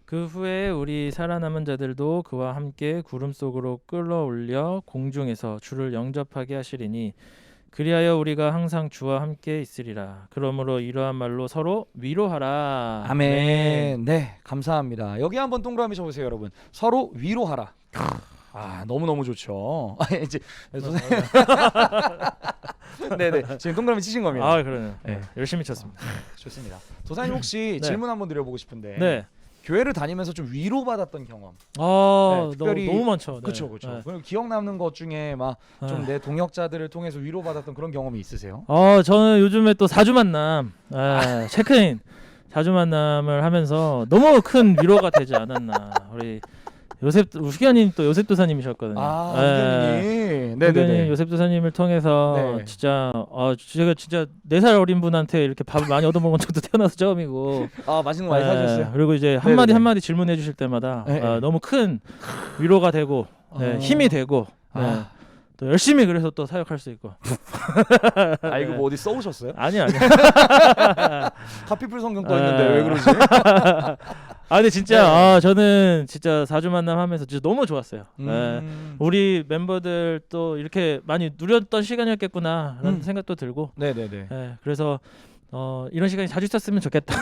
Speaker 4: 그 후에 우리 살아남은 자들도 그와 함께 구름 속으로 끌어올려 공중에서 주를 영접하게 하시리니 그리하여 우리가 항상 주와 함께 있으리라. 그러므로 이러한 말로 서로 위로하라.
Speaker 5: 아멘. 네, 감사합니다. 여기 한번 동그라미 쳐보세요, 여러분. 서로 위로하라. 아, 너무 좋죠. 이제 선생님. 네네. 지금 동그라미 치신 겁니다.
Speaker 4: 아, 그러네요.
Speaker 5: 네.
Speaker 4: 열심히 쳤습니다.
Speaker 5: 좋습니다. 도사님 혹시
Speaker 4: 네.
Speaker 5: 질문 한번 드려보고 싶은데.
Speaker 4: 네.
Speaker 5: 교회를 다니면서 좀 위로받았던 경험.
Speaker 4: 아,
Speaker 5: 네, 특별히-
Speaker 4: 너무 많죠. 네.
Speaker 5: 그렇죠.
Speaker 4: 네.
Speaker 5: 그리고 기억 남는 것 중에 막 좀
Speaker 4: 네.
Speaker 5: 내 동역자들을 통해서 위로받았던 그런 경험이 있으세요?
Speaker 4: 저는 요즘에 또 사주 만남, 체크인 사주 만남을 하면서 너무 큰 위로가 되지 않았나. 우리 우기현님 또 요셉 도사님이셨거든요.
Speaker 5: 아,
Speaker 4: 네.
Speaker 5: 우기현님.
Speaker 4: 우기현님
Speaker 5: 네네네.
Speaker 4: 요셉 도사님을 통해서
Speaker 5: 네.
Speaker 4: 진짜 제가 진짜 4살 어린 분한테 이렇게 밥을 많이 얻어먹은 적도 태어나서 처음이고.
Speaker 5: 아, 맛있는 거 많이 사주셨어요?
Speaker 4: 그리고 이제
Speaker 5: 네네네.
Speaker 4: 한마디 한마디 질문해 주실 때마다
Speaker 5: 네, 네.
Speaker 4: 너무 큰 위로가 되고 힘이 되고
Speaker 5: 아.
Speaker 4: 또 열심히 그래서 또 사역할 수 있고.
Speaker 5: 아, 이거 뭐 어디 써오셨어요?
Speaker 4: 아니요.
Speaker 5: 카피풀 성경 떠 있는데 왜 그러지?
Speaker 4: 근데 진짜
Speaker 5: 네.
Speaker 4: 저는 진짜 사주 만남 하면서 진짜 너무 좋았어요.
Speaker 5: 음.
Speaker 4: 우리 멤버들 또 이렇게 많이 누렸던 시간이었겠구나라는 생각도 들고.
Speaker 5: 네네네.
Speaker 4: 그래서 이런 시간이 자주 있었으면 좋겠다.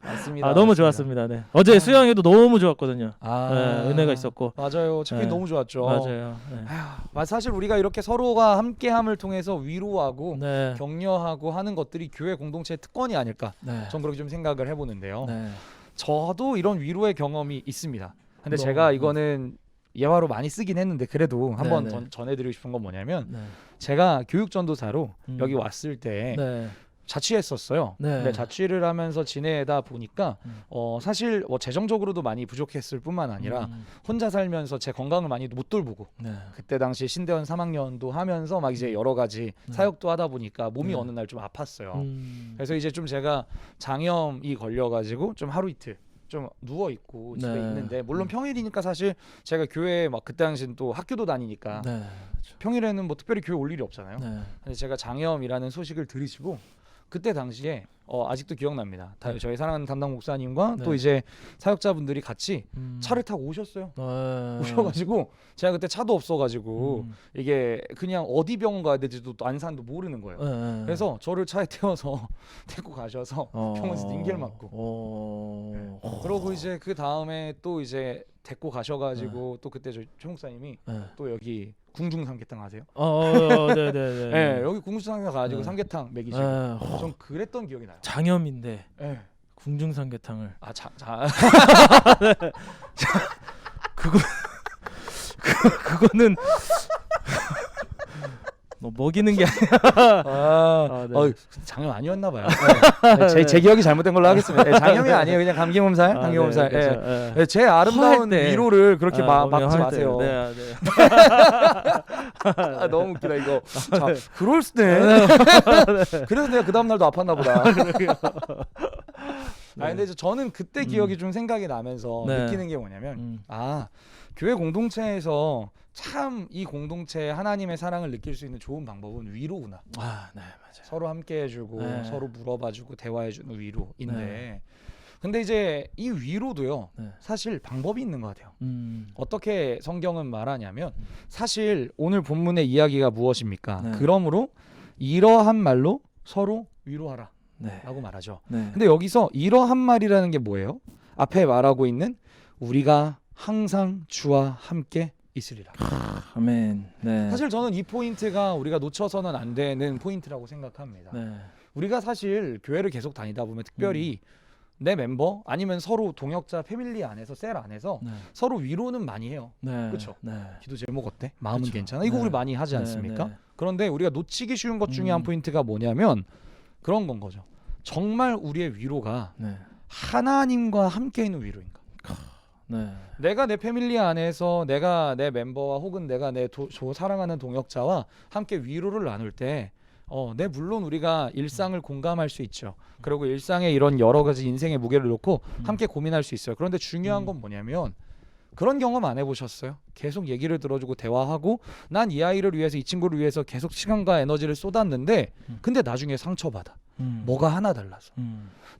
Speaker 5: 맞습니다.
Speaker 4: 너무
Speaker 5: 맞습니다.
Speaker 4: 좋았습니다. 네. 어제 수영에도 너무 좋았거든요.
Speaker 5: 아,
Speaker 4: 은혜가 있었고.
Speaker 5: 맞아요. 체크인
Speaker 4: 네.
Speaker 5: 너무 좋았죠.
Speaker 4: 맞아요. 네.
Speaker 5: 사실 우리가 이렇게 서로가 함께함을 통해서 위로하고
Speaker 4: 네.
Speaker 5: 격려하고 하는 것들이 교회 공동체의 특권이 아닐까.
Speaker 4: 네.
Speaker 5: 전 그렇게 좀 생각을 해보는데요.
Speaker 4: 네.
Speaker 5: 저도 이런 위로의 경험이 있습니다. 근데
Speaker 4: 너무,
Speaker 5: 제가 이거는 예화로 많이 쓰긴 했는데 그래도 한번
Speaker 4: 네, 네.
Speaker 5: 전해드리고 싶은 건 뭐냐면
Speaker 4: 네.
Speaker 5: 제가 교육전도사로
Speaker 4: 음.
Speaker 5: 여기 왔을 때
Speaker 4: 네.
Speaker 5: 자취했었어요.
Speaker 4: 네.
Speaker 5: 근데 자취를 하면서 지내다 보니까 사실 뭐 재정적으로도 많이 부족했을 뿐만 아니라 혼자 살면서 제 건강을 많이 못 돌보고
Speaker 4: 네.
Speaker 5: 그때 당시 신대원 3학년도 하면서 막 이제 여러 가지 사역도 하다 보니까 몸이
Speaker 4: 네.
Speaker 5: 어느 날 좀 아팠어요.
Speaker 4: 음.
Speaker 5: 그래서 이제 좀 제가 장염이 걸려가지고 좀 하루 이틀 좀 누워 있고 집에
Speaker 4: 네.
Speaker 5: 있는데 물론 평일이니까 사실 제가 교회 막 그때 당시는 또 학교도 다니니까
Speaker 4: 네.
Speaker 5: 평일에는 뭐 특별히 교회 올 일이 없잖아요.
Speaker 4: 네.
Speaker 5: 근데 제가 장염이라는 소식을 들으시고 그때 당시에 아직도 기억납니다. 저희 사랑하는 담당 목사님과
Speaker 4: 네.
Speaker 5: 또 이제 사역자분들이 같이
Speaker 4: 음.
Speaker 5: 차를 타고 오셨어요.
Speaker 4: 네.
Speaker 5: 오셔가지고 제가 그때 차도 없어가지고
Speaker 4: 음.
Speaker 5: 이게 그냥 어디 병원 가야 될지도 또 안산도 모르는 거예요.
Speaker 4: 네.
Speaker 5: 그래서 저를 차에 태워서 데리고 가셔서 병원에서 링겔 맞고 그러고 이제 그 다음에 또 이제 데리고 가셔가지고 또 그때 저희 최 목사님이
Speaker 4: 네.
Speaker 5: 또 여기 궁중 삼계탕 아세요?
Speaker 4: 네네네.
Speaker 5: 네, 여기 궁중 삼계탕 가가지고
Speaker 4: 네.
Speaker 5: 삼계탕 먹이시고 전 그랬던 기억이 나요.
Speaker 4: 장염인데
Speaker 5: 네.
Speaker 4: 궁중삼계탕을 그거는 뭐 먹이는 게 아니라 네.
Speaker 5: 장염 아니었나 봐요. 네. 제 기억이 잘못된 걸로 하겠습니다. 네, 장염이 아니에요. 그냥 감기 몸살, 감기 몸살.
Speaker 4: 네, 그렇죠. 네.
Speaker 5: 네, 제 아름다운
Speaker 4: 때.
Speaker 5: 위로를 그렇게 막지
Speaker 4: 할
Speaker 5: 마세요.
Speaker 4: 때. 네, 네.
Speaker 5: 너무 웃기다 이거. 자, 그럴 때. 그래서 내가 그 다음 날도 아팠나 보다. 근데 저는 그때 기억이 좀 생각이 나면서
Speaker 4: 네.
Speaker 5: 느끼는 게 뭐냐면 교회 공동체에서 참 이 공동체에 하나님의 사랑을 느낄 수 있는 좋은 방법은 위로구나.
Speaker 4: 네, 맞아요.
Speaker 5: 서로 함께 해주고
Speaker 4: 네.
Speaker 5: 서로 물어봐주고 대화해주는 위로인데
Speaker 4: 네.
Speaker 5: 근데 이제 이 위로도요
Speaker 4: 네.
Speaker 5: 사실 방법이 있는 것 같아요. 어떻게 성경은 말하냐면 사실 오늘 본문의 이야기가 무엇입니까?
Speaker 4: 네.
Speaker 5: 그러므로 이러한 말로 서로 위로하라
Speaker 4: 네.
Speaker 5: 라고 말하죠.
Speaker 4: 네.
Speaker 5: 근데 여기서 이러한 말이라는 게 뭐예요? 앞에 말하고 있는 우리가 항상 주와 함께 있으리라.
Speaker 4: 아멘. 네.
Speaker 5: 사실 저는 이 포인트가 우리가 놓쳐서는 안 되는 포인트라고 생각합니다.
Speaker 4: 네.
Speaker 5: 우리가 사실 교회를 계속 다니다 보면 특별히 내 멤버 아니면 서로 동역자 패밀리 안에서 셀 안에서
Speaker 4: 네.
Speaker 5: 서로 위로는 많이 해요.
Speaker 4: 네.
Speaker 5: 그쵸?
Speaker 4: 네.
Speaker 5: 기도 제목 어때? 마음은
Speaker 4: 그쵸.
Speaker 5: 괜찮아? 이거
Speaker 4: 네.
Speaker 5: 우리 많이 하지
Speaker 4: 네,
Speaker 5: 않습니까?
Speaker 4: 네.
Speaker 5: 그런데 우리가 놓치기 쉬운 것 중에 한 포인트가 뭐냐면 그런 건 거죠. 정말 우리의 위로가
Speaker 4: 네.
Speaker 5: 하나님과 함께 있는 위로인가?
Speaker 4: 네.
Speaker 5: 내가 내 패밀리 안에서 내가 내 멤버와 혹은 내가 내 사랑하는 동역자와 함께 위로를 나눌 때 네, 물론 우리가 일상을 공감할 수 있죠. 그리고 일상에 이런 여러 가지 인생의 무게를 놓고 함께 고민할 수 있어요. 그런데 중요한 건 뭐냐면 그런 경험 안 해보셨어요? 계속 얘기를 들어주고 대화하고 난 이 아이를 위해서 이 친구를 위해서 계속 시간과 에너지를 쏟았는데 근데 나중에 상처받아. 뭐가 하나 달라서.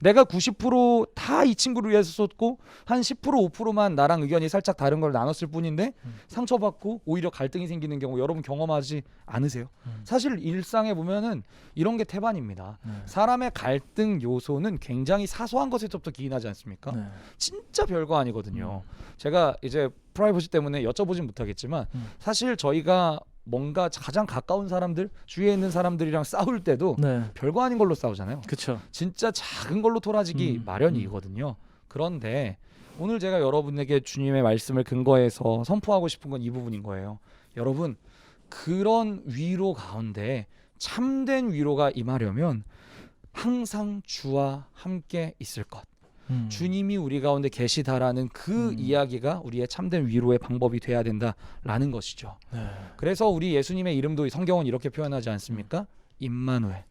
Speaker 5: 내가 90%다 이 친구를 위해서 쏟고 한 10% 5%만 나랑 의견이 살짝 다른 걸 나눴을 뿐인데 상처받고 오히려 갈등이 생기는 경우 여러분 경험하지 않으세요? 사실 일상에 보면은 이런 게 태반입니다. 사람의 갈등 요소는 굉장히 사소한 것에서부터 기인하지 않습니까? 진짜 별거 아니거든요. 제가 이제 프라이버시 때문에 여쭤보진 못하겠지만 사실 저희가 뭔가 가장 가까운 사람들, 주위에 있는 사람들이랑 싸울 때도 별거 아닌 걸로 싸우잖아요.
Speaker 4: 그렇죠.
Speaker 5: 진짜 작은 걸로 토라지기 마련이거든요. 그런데 오늘 제가 여러분에게 주님의 말씀을 근거해서 선포하고 싶은 건 이 부분인 거예요. 여러분, 그런 위로 가운데 참된 위로가 임하려면 항상 주와 함께 있을 것. 주님이 우리 가운데 계시다라는 그 이야기가 우리의 참된 위로의 방법이 돼야 된다라는 것이죠. 그래서 우리 예수님의 이름도 성경은 이렇게 표현하지 않습니까? 임마누엘.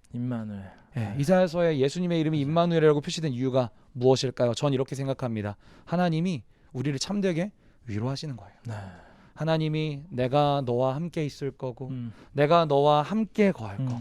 Speaker 5: 이사야서에 예수님의 이름이 임마누엘이라고 표시된 이유가 무엇일까요? 전 이렇게 생각합니다. 하나님이 우리를 참되게 위로하시는 거예요. 하나님이 내가 너와 함께 있을 거고 내가 너와 함께 거할 거고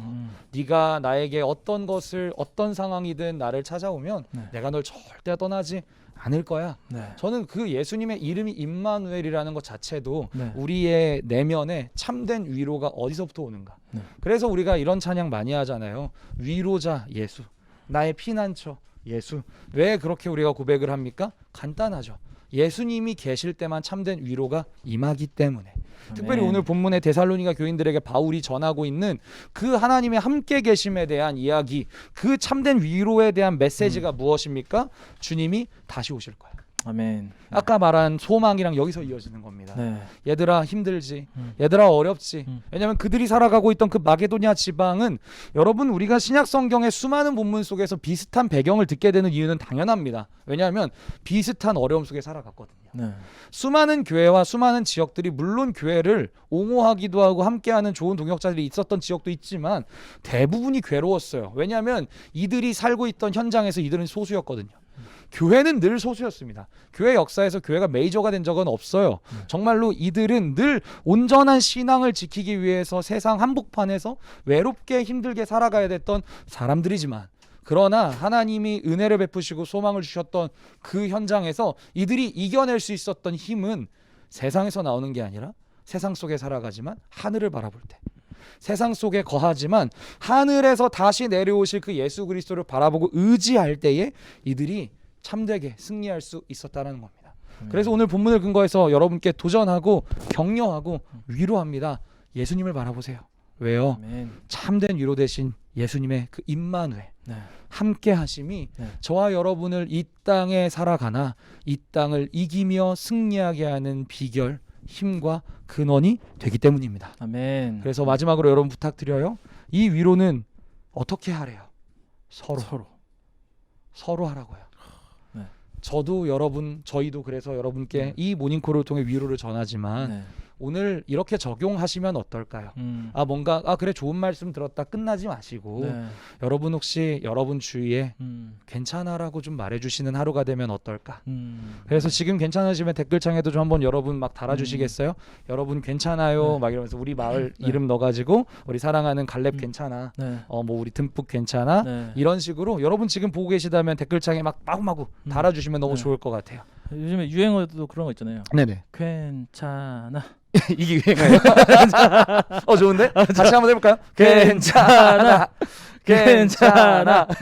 Speaker 5: 네가 나에게 어떤 것을 어떤 상황이든 나를 찾아오면 내가 널 절대 떠나지 않을 거야. 저는 그 예수님의 이름이 임마누엘이라는 것 자체도 우리의 내면에 참된 위로가 어디서부터 오는가. 그래서 우리가 이런 찬양 많이 하잖아요. 위로자 예수, 나의 피난처 예수. 왜 그렇게 우리가 고백을 합니까? 간단하죠. 예수님이 계실 때만 참된 위로가 임하기 때문에. 특별히 오늘 본문의 데살로니가 교인들에게 바울이 전하고 있는 그 하나님의 함께 계심에 대한 이야기, 그 참된 위로에 대한 메시지가 무엇입니까? 주님이 다시 오실 거야.
Speaker 4: 아멘.
Speaker 5: 아까 말한 소망이랑 여기서 이어지는 겁니다. 얘들아 힘들지, 얘들아 어렵지. 왜냐하면 그들이 살아가고 있던 그 마게도냐 지방은 여러분 우리가 신약 성경의 수많은 본문 속에서 비슷한 배경을 듣게 되는 이유는 당연합니다. 왜냐하면 비슷한 어려움 속에 살아갔거든요. 수많은 교회와 수많은 지역들이 물론 교회를 옹호하기도 하고 함께하는 좋은 동역자들이 있었던 지역도 있지만 대부분이 괴로웠어요. 왜냐하면 이들이 살고 있던 현장에서 이들은 소수였거든요. 교회는 늘 소수였습니다. 교회 역사에서 교회가 메이저가 된 적은 없어요. 정말로 이들은 늘 온전한 신앙을 지키기 위해서 세상 한복판에서 외롭게 힘들게 살아가야 됐던 사람들이지만 그러나 하나님이 은혜를 베푸시고 소망을 주셨던 그 현장에서 이들이 이겨낼 수 있었던 힘은 세상에서 나오는 게 아니라 세상 속에 살아가지만 하늘을 바라볼 때, 세상 속에 거하지만 하늘에서 다시 내려오실 그 예수 그리스도를 바라보고 의지할 때에 이들이 참되게 승리할 수 있었다는 겁니다. 그래서 오늘 본문을 근거해서 여러분께 도전하고 격려하고 위로합니다. 예수님을 바라보세요. 왜요? 참된 위로 되신 예수님의 그 임마누엘 함께 하심이 저와 여러분을 이 땅에 살아가나 이 땅을 이기며 승리하게 하는 비결, 힘과 근원이 되기 때문입니다.
Speaker 4: 아멘.
Speaker 5: 그래서 마지막으로 여러분 부탁드려요. 이 위로는 어떻게 하래요? 서로 하라고요. 저도 여러분, 저희도 그래서 여러분께 이 모닝콜을 통해 위로를 전하지만 오늘 이렇게 적용하시면 어떨까요? 뭔가 그래 좋은 말씀 들었다 끝나지 마시고 여러분 혹시 여러분 주위에 괜찮아라고 좀 말해주시는 하루가 되면 어떨까? 그래서 지금 괜찮으시면 댓글창에도 좀 한번 여러분 막 달아주시겠어요? 여러분 괜찮아요? 막 이러면서 우리 마을 이름 넣어가지고 우리 사랑하는 갈렙 괜찮아? 뭐 우리 듬뿍 괜찮아? 이런 식으로 여러분 지금 보고 계시다면 댓글창에 막 마구마구 달아주시면 너무 좋을 것 같아요.
Speaker 4: 요즘에 유행어도 그런 거 있잖아요.
Speaker 5: 네네.
Speaker 4: 괜찮아.
Speaker 5: 이게 유행어예요? 좋은데? 다시 한번 해볼까요? 괜찮아.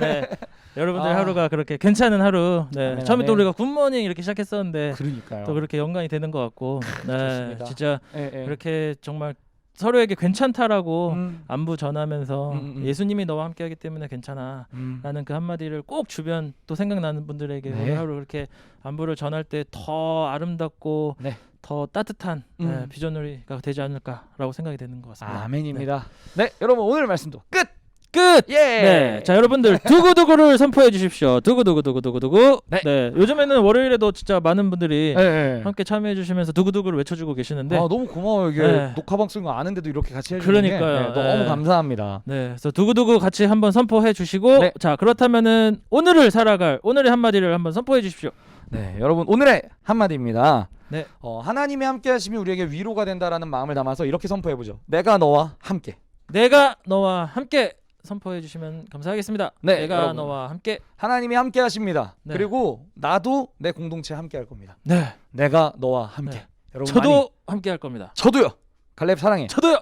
Speaker 4: 네. 여러분들 하루가 그렇게 괜찮은 하루. 처음에 또 우리가 굿모닝 이렇게 시작했었는데
Speaker 5: 그러니까요.
Speaker 4: 또 그렇게 연관이 되는 것 같고.
Speaker 5: 좋습니다.
Speaker 4: 진짜 그렇게 정말 서로에게 괜찮다라고 안부 전하면서 예수님이 너와 함께하기 때문에 괜찮아 라는 그 한마디를 꼭 주변 또 생각나는 분들에게 오늘 하루 그렇게 안부를 전할 때 더 아름답고 더 따뜻한 비전놀이가 되지 않을까라고 생각이 되는 것 같습니다.
Speaker 5: 아멘입니다. 네, 여러분 오늘 말씀도 끝!
Speaker 4: 끝.
Speaker 5: 예.
Speaker 4: 네, 자 여러분들 두구두구를 선포해 주십시오. 두구두구두구두구두구.
Speaker 5: 네.
Speaker 4: 요즘에는 월요일에도 진짜 많은 분들이
Speaker 5: 네.
Speaker 4: 함께 참여해 주시면서 두구두구를 외쳐주고 계시는데,
Speaker 5: 아, 너무 고마워요. 이게
Speaker 4: 네.
Speaker 5: 녹화 방송인 거 아는데도 이렇게 같이 해주는
Speaker 4: 그러니까요.
Speaker 5: 게 너무
Speaker 4: 네.
Speaker 5: 감사합니다.
Speaker 4: 네, 그래서 두구두구 같이 한번 선포해 주시고,
Speaker 5: 네.
Speaker 4: 자 그렇다면은 오늘을 살아갈 오늘의 한마디를 한번 선포해 주십시오.
Speaker 5: 네, 여러분 오늘의 한마디입니다.
Speaker 4: 네.
Speaker 5: 하나님이 함께하심이 우리에게 위로가 된다라는 마음을 담아서 이렇게 선포해보죠. 내가 너와 함께.
Speaker 4: 내가 너와 함께 선포해 주시면 감사하겠습니다.
Speaker 5: 네,
Speaker 4: 내가
Speaker 5: 여러분.
Speaker 4: 너와 함께.
Speaker 5: 하나님이 함께하십니다.
Speaker 4: 네.
Speaker 5: 그리고 나도 내 공동체 함께할 겁니다.
Speaker 4: 네.
Speaker 5: 내가 너와 함께.
Speaker 4: 네.
Speaker 5: 여러분
Speaker 4: 저도
Speaker 5: 많이,
Speaker 4: 함께 할 겁니다.
Speaker 5: 저도요. 갈렙 사랑해.
Speaker 4: 저도요.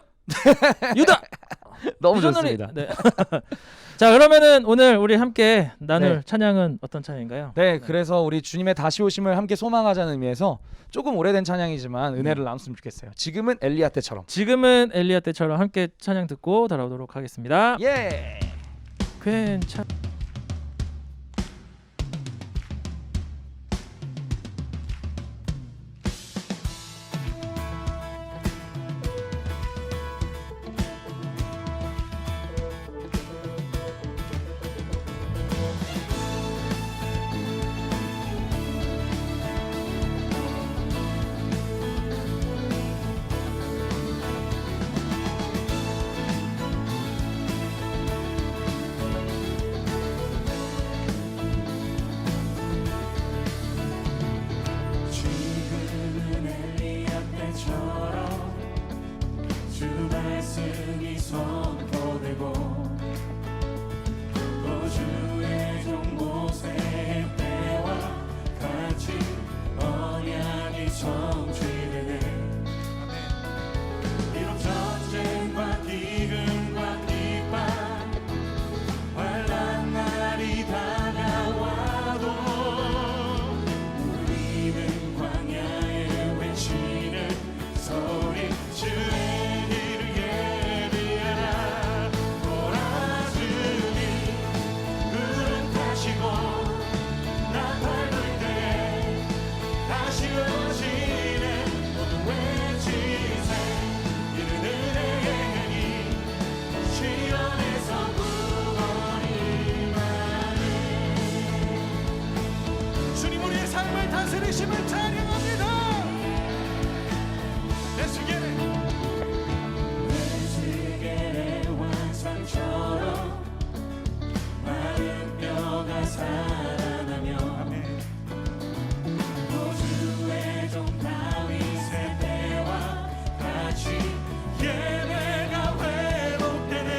Speaker 4: 유다.
Speaker 5: 너무
Speaker 4: 비전놀이.
Speaker 5: 좋습니다.
Speaker 4: 네. 자 그러면은 오늘 우리 함께 나눌
Speaker 5: 네.
Speaker 4: 찬양은 어떤 찬양인가요?
Speaker 5: 네, 그래서 우리 주님의 다시 오심을 함께 소망하자는 의미에서 조금 오래된 찬양이지만 은혜를 나눴으면 좋겠어요. 지금은 엘리야 때처럼.
Speaker 4: 지금은 엘리야 때처럼 함께 찬양 듣고 돌아오도록 하겠습니다.
Speaker 5: 예.
Speaker 4: 괜찮.
Speaker 6: 지금은 엘리야 때처럼 주 말씀이 선포되고 또 주의 종 모세의 때와 같이 언약이 성취되네. 비록 전쟁과 기근과 핍박 환난 날이 다가와도 우리는 광야에 외치는 소리 주의 길을 예비하라. 몰아주니 구름 타시고 나팔 불 때 다시 오시네. 모두 외치세 이는 은혜의 행이 시온에서 구원이 많네. 주님 우리의 삶을 다스리심을 찬양합니다. 에스겔의 환상처럼 마른 뼈가 살아나며 또 주의 종 다윗의 때와 같이 예배가 회복되네.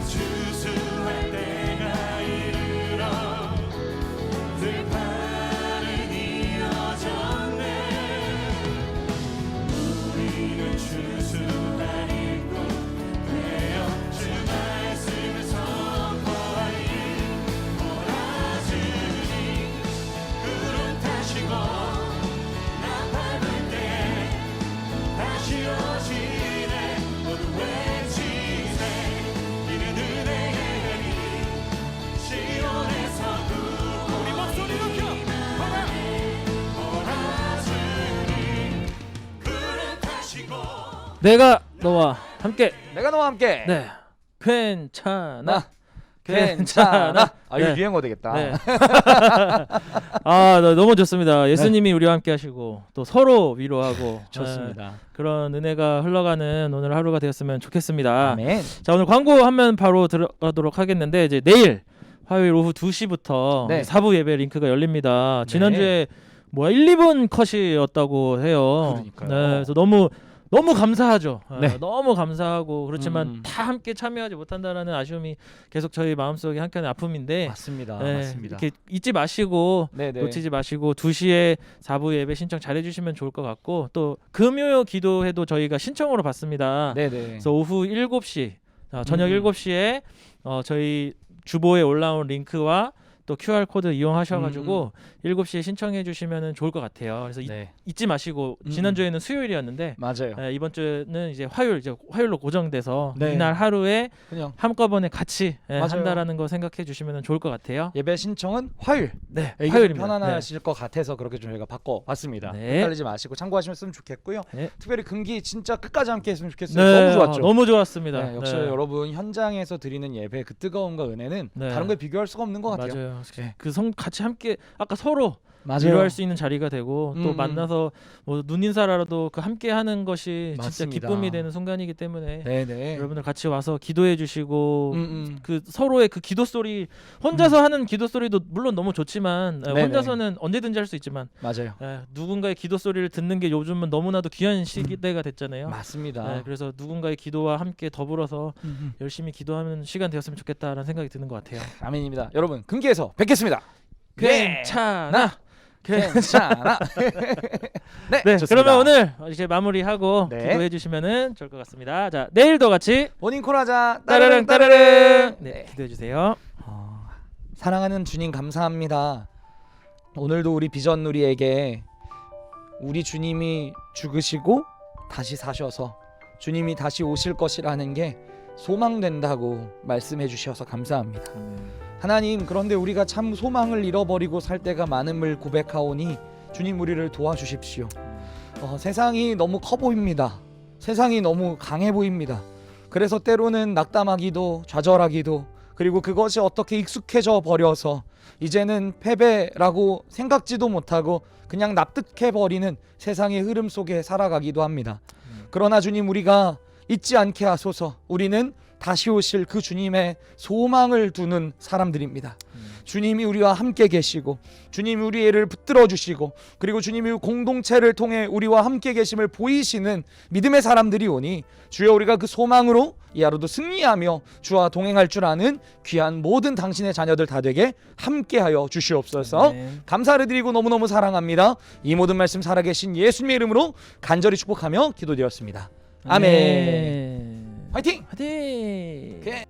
Speaker 6: 주수할 때가 이르러 들판은 이어졌네. 우리는 주수할 일꾼 되어 주 말씀을 선포하리. 몰아주니 구름 타시고 나팔 불 때 다시 오시네. 모두 외치세 이는 은혜의 행이 시온에서 구원. 우리 목소리 높여 몰아주니 구름 타시고.
Speaker 4: 내가 너와 함께.
Speaker 5: 내가 너와 함께.
Speaker 4: 네. 괜찮아.
Speaker 5: 나 괜찮아. 아, 이거
Speaker 4: 네.
Speaker 5: 유행어 되겠다.
Speaker 4: 네. 아, 너무 좋습니다. 예수님이 우리와 함께 하시고 또 서로 위로하고
Speaker 5: 좋습니다.
Speaker 4: 네, 그런 은혜가 흘러가는 오늘 하루가 되었으면 좋겠습니다.
Speaker 5: 아멘.
Speaker 4: 자, 오늘 광고 하면 바로 들어가도록 하겠는데 이제 내일 화요일 오후 2시부터
Speaker 5: 네.
Speaker 4: 4부 예배 링크가 열립니다. 지난주에 뭐 1, 2분 컷이었다고 해요.
Speaker 5: 그러니까요.
Speaker 4: 네, 그래서 너무 감사하죠.
Speaker 5: 네.
Speaker 4: 너무 감사하고 그렇지만
Speaker 5: 음.
Speaker 4: 다 함께 참여하지 못한다라는 아쉬움이 계속 저희 마음속에 한켠의 아픔인데
Speaker 5: 맞습니다.
Speaker 4: 네,
Speaker 5: 맞습니다.
Speaker 4: 이렇게 잊지 마시고
Speaker 5: 네네.
Speaker 4: 놓치지 마시고 2시에 4부 예배 신청 잘해주시면 좋을 것 같고 또 금요 기도회도 저희가 신청으로 받습니다.
Speaker 5: 네네.
Speaker 4: 그래서 오후 7시 저녁
Speaker 5: 음.
Speaker 4: 7시에 저희 주보에 올라온 링크와 또 QR 코드 이용하셔가지고 7시에 신청해 주시면 좋을 것 같아요. 그래서
Speaker 5: 네.
Speaker 4: 잊지 마시고 지난주에는 수요일이었는데
Speaker 5: 맞아요.
Speaker 4: 이번 주는 이제 화요일로 고정돼서
Speaker 5: 네.
Speaker 4: 이날 하루에
Speaker 5: 그냥
Speaker 4: 한꺼번에 같이
Speaker 5: 맞아요.
Speaker 4: 한다라는 거 생각해 주시면 좋을 것 같아요.
Speaker 5: 예배 신청은 화요일
Speaker 4: 네,
Speaker 5: 이게 좀
Speaker 4: 화요일입니다.
Speaker 5: 편안하실 것 같아서 그렇게 좀 저희가 바꿔봤습니다.
Speaker 4: 네.
Speaker 5: 헷갈리지 마시고 참고하시면 좋겠고요.
Speaker 4: 네.
Speaker 5: 특별히 금기 진짜 끝까지 함께했으면 좋겠어요.
Speaker 4: 네,
Speaker 5: 너무 좋았죠.
Speaker 4: 너무 좋았습니다.
Speaker 5: 네, 역시
Speaker 4: 네.
Speaker 5: 여러분 현장에서 드리는 예배 그 뜨거움과 은혜는
Speaker 4: 네.
Speaker 5: 다른 거에 비교할 수가 없는 것 같아요.
Speaker 4: 맞아요.
Speaker 5: 네.
Speaker 4: 그 같이 함께 아까 서로
Speaker 5: 맞아요.
Speaker 4: 위로할 수 있는 자리가 되고 또
Speaker 5: 음.
Speaker 4: 만나서 뭐 눈인사라도 그 함께 하는 것이 진짜
Speaker 5: 맞습니다.
Speaker 4: 기쁨이 되는 순간이기 때문에
Speaker 5: 네네.
Speaker 4: 여러분들 같이 와서 기도해 주시고 그 서로의 그 기도 소리 혼자서 하는 기도 소리도 물론 너무 좋지만
Speaker 5: 네네.
Speaker 4: 혼자서는 언제든지 할 수 있지만
Speaker 5: 맞아요.
Speaker 4: 누군가의 기도 소리를 듣는 게 요즘은 너무나도 귀한 시대가 됐잖아요.
Speaker 5: 맞습니다.
Speaker 4: 그래서 누군가의 기도와 함께 더불어서 열심히 기도하는 시간 되었으면 좋겠다라는 생각이 드는 것 같아요.
Speaker 5: 아멘입니다. 여러분 금기에서 뵙겠습니다.
Speaker 4: 괜찮아.
Speaker 5: 괜찮아. 네,
Speaker 4: 네,
Speaker 5: 좋습니다.
Speaker 4: 그러면 오늘 이제 마무리하고
Speaker 5: 네.
Speaker 4: 기도해 주시면은 좋을 것 같습니다. 자, 내일도 같이
Speaker 5: 모닝콜하자.
Speaker 4: 따르릉 따르릉. 네, 기도해 주세요.
Speaker 5: 사랑하는 주님 감사합니다. 오늘도 우리 비전누리에게 우리 주님이 죽으시고 다시 사셔서 주님이 다시 오실 것이라는 게 소망된다고 말씀해 주셔서 감사합니다. 하나님, 그런데 우리가 참 소망을 잃어버리고 살 때가 많음을 고백하오니 주님 우리를 도와주십시오. 세상이 너무 커 보입니다. 세상이 너무 강해 보입니다. 그래서 때로는 낙담하기도 좌절하기도 그리고 그것이 어떻게 익숙해져 버려서 이제는 패배라고 생각지도 못하고 그냥 납득해버리는 세상의 흐름 속에 살아가기도 합니다. 그러나 주님, 우리가 잊지 않게 하소서. 우리는 다시 오실 그 주님의 소망을 두는 사람들입니다. 주님이 우리와 함께 계시고 주님이 우리를 붙들어 주시고 그리고 주님이 공동체를 통해 우리와 함께 계심을 보이시는 믿음의 사람들이 오니 주여, 우리가 그 소망으로 이 하루도 승리하며 주와 동행할 줄 아는 귀한 모든 당신의 자녀들 다 되게 함께하여 주시옵소서.
Speaker 4: 아멘.
Speaker 5: 감사를 드리고 너무너무 사랑합니다. 이 모든 말씀 살아계신 예수님의 이름으로 간절히 축복하며 기도드렸습니다. 아멘. 화이팅!
Speaker 4: 화이팅!